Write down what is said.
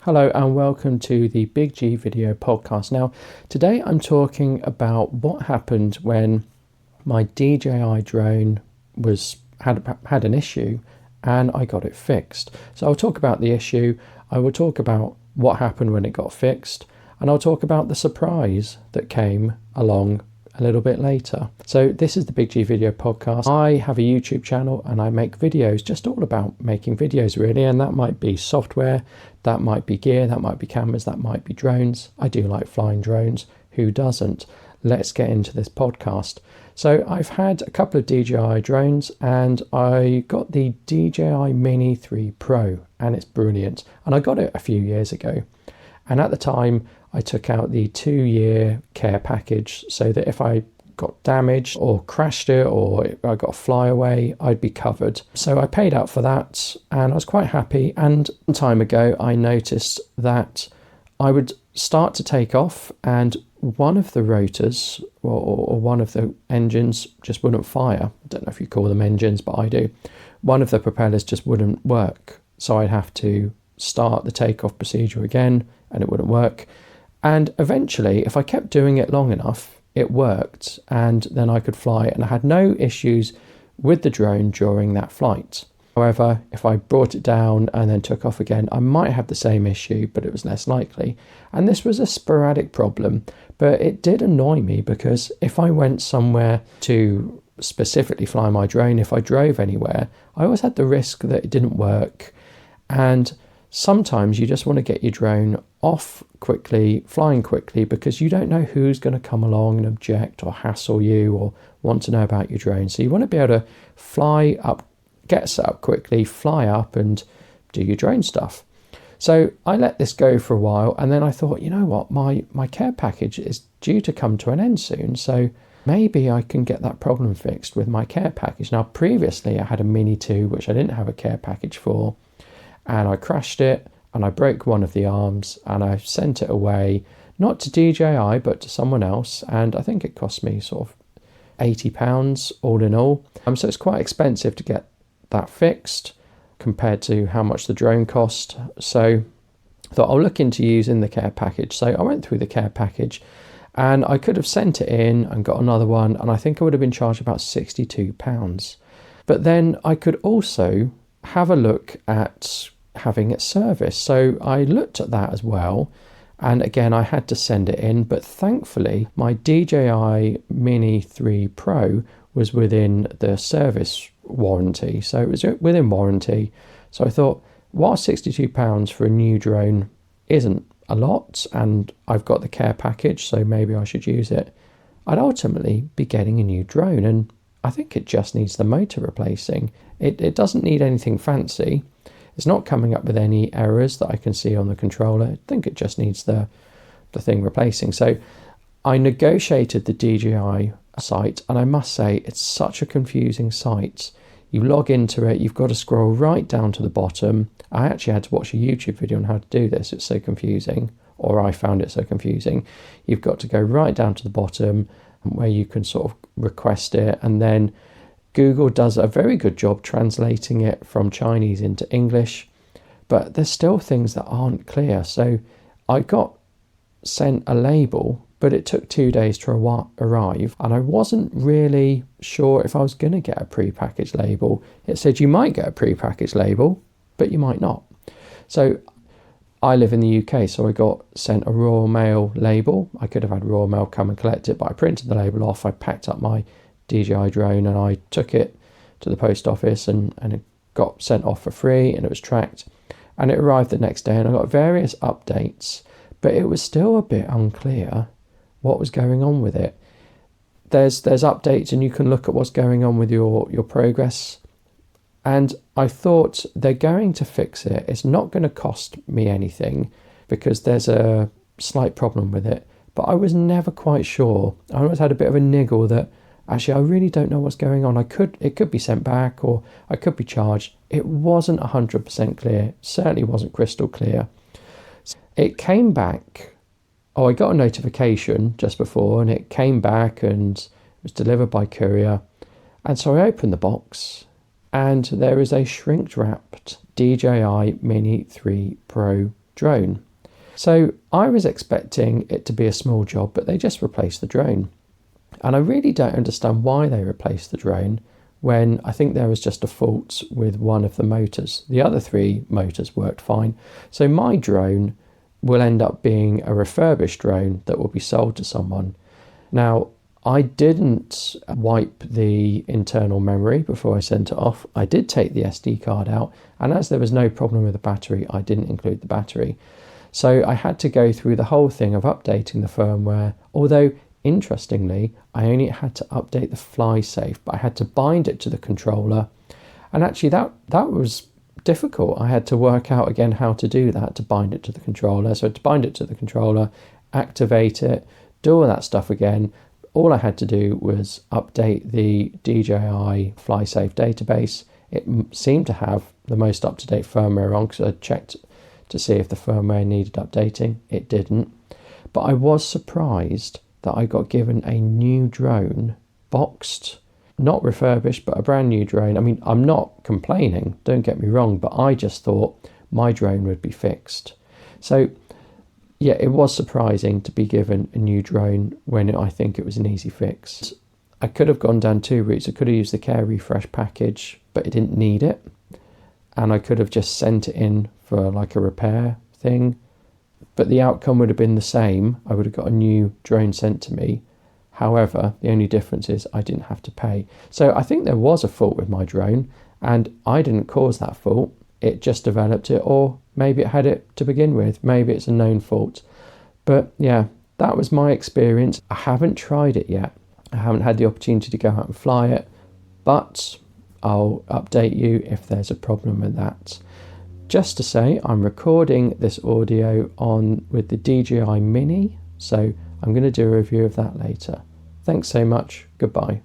Hello and welcome to the Big G Video Podcast. Now, today I'm talking about what happened when my DJI drone had an issue and I got it fixed. So I'll talk about the issue, I will talk about what happened when it got fixed, and I'll talk about the surprise that came along a little bit later. So this is the Big G Video Podcast. I have a YouTube channel and I make videos just all about making videos really, and that might be software, that might be gear, that might be cameras, that might be drones. I do like flying drones, who doesn't? Let's get into this podcast. So I've had a couple of DJI drones and I got the DJI Mini 3 Pro and it's brilliant, and I got it a few years ago, and at the time I took out the 2-year care package so that if I got damaged or crashed it or I got a flyaway, I'd be covered. So I paid out for that and I was quite happy. And some time ago, I noticed that I would start to take off and one of the rotors or one of the engines just wouldn't fire. I don't know if you call them engines, but I do. One of the propellers just wouldn't work. So I'd have to start the takeoff procedure again and it wouldn't work. And eventually, if I kept doing it long enough, it worked, and then I could fly, and I had no issues with the drone during that flight. However, if I brought it down and then took off again, I might have the same issue, but it was less likely. And this was a sporadic problem, but it did annoy me because if I went somewhere to specifically fly my drone, if I drove anywhere, I always had the risk that it didn't work. And sometimes you just want to get your drone off quickly, flying quickly, because you don't know who's going to come along and object or hassle you or want to know about your drone. So you want to be able to fly up, get set up quickly, fly up and do your drone stuff. So I let this go for a while, and then I thought, you know what, my care package is due to come to an end soon, so maybe I can get that problem fixed with my care package. Now previously I had a Mini 2 which I didn't have a care package for, and I crashed it and I broke one of the arms and I sent it away, not to DJI but to someone else, and I think it cost me sort of £80 all in all. So it's quite expensive to get that fixed compared to how much the drone cost. So I thought I'll look into using the care package. So I went through the care package and I could have sent it in and got another one, and I think I would have been charged about £62. But then I could also have a look at having it serviced. So I looked at that as well, and again I had to send it in, but thankfully my DJI Mini 3 Pro was within the service warranty, so it was within warranty. So I thought, while £62 for a new drone isn't a lot and I've got the care package, so maybe I should use it, I'd ultimately be getting a new drone, and I think it just needs the motor replacing. It doesn't need anything fancy. It's not coming up with any errors that I can see on the controller. I think it just needs the thing replacing. So I negotiated the DJI site, and I must say it's such a confusing site. You log into it, you've got to scroll right down to the bottom. I actually had to watch a YouTube video on how to do this. It's so confusing, or I found it so confusing. You've got to go right down to the bottom where you can sort of request it, and then Google does a very good job translating it from Chinese into English, but there's still things that aren't clear. So I got sent a label, but it took 2 days to arrive, and I wasn't really sure if I was going to get a pre-packaged label. It said you might get a pre-packaged label, but you might not. So I live in the UK, so I got sent a Royal Mail label. I could have had Royal Mail come and collect it, but I printed the label off, I packed up my DJI drone and I took it to the post office, and it got sent off for free, and it was tracked, and it arrived the next day, and I got various updates, but it was still a bit unclear what was going on with it. There's updates and you can look at what's going on with your progress, and I thought they're going to fix it. It's not going to cost me anything because there's a slight problem with it, but I was never quite sure. I always had a bit of a niggle that actually I really don't know what's going on. It could be sent back, or I could be charged. It wasn't 100% clear. Certainly wasn't crystal clear. It came back. Oh, I got a notification just before, and it came back and it was delivered by courier. And so I opened the box, and there is a shrink wrapped DJI Mini 3 Pro drone. So I was expecting it to be a small job, but they just replaced the drone. And I really don't understand why they replaced the drone when I think there was just a fault with one of the motors. The other 3 motors worked fine. So my drone will end up being a refurbished drone that will be sold to someone. Now, I didn't wipe the internal memory before I sent it off. I did take the SD card out, and as there was no problem with the battery, I didn't include the battery. So I had to go through the whole thing of updating the firmware, although interestingly, I only had to update the fly safe, but I had to bind it to the controller. And actually that was difficult. I had to work out again how to do that, to bind it to the controller. So to bind it to the controller, activate it, do all that stuff again. All I had to do was update the DJI FlySafe database. It seemed to have the most up-to-date firmware on, because I checked to see if the firmware needed updating. It didn't. But I was surprised that I got given a new drone, boxed, not refurbished, but a brand new drone. I mean, I'm not complaining, don't get me wrong, but I just thought my drone would be fixed. So yeah, it was surprising to be given a new drone when I think it was an easy fix. I could have gone down 2 routes. I could have used the Care Refresh package, but it didn't need it. And I could have just sent it in for like a repair thing, but the outcome would have been the same. I would have got a new drone sent to me. However, the only difference is I didn't have to pay. So I think there was a fault with my drone, and I didn't cause that fault. It just developed it, or maybe it had it to begin with. Maybe it's a known fault. But yeah, that was my experience. I haven't tried it yet. I haven't had the opportunity to go out and fly it, but I'll update you if there's a problem with that. Just to say, I'm recording this audio with the DJI Mini, so I'm going to do a review of that later. Thanks so much. Goodbye.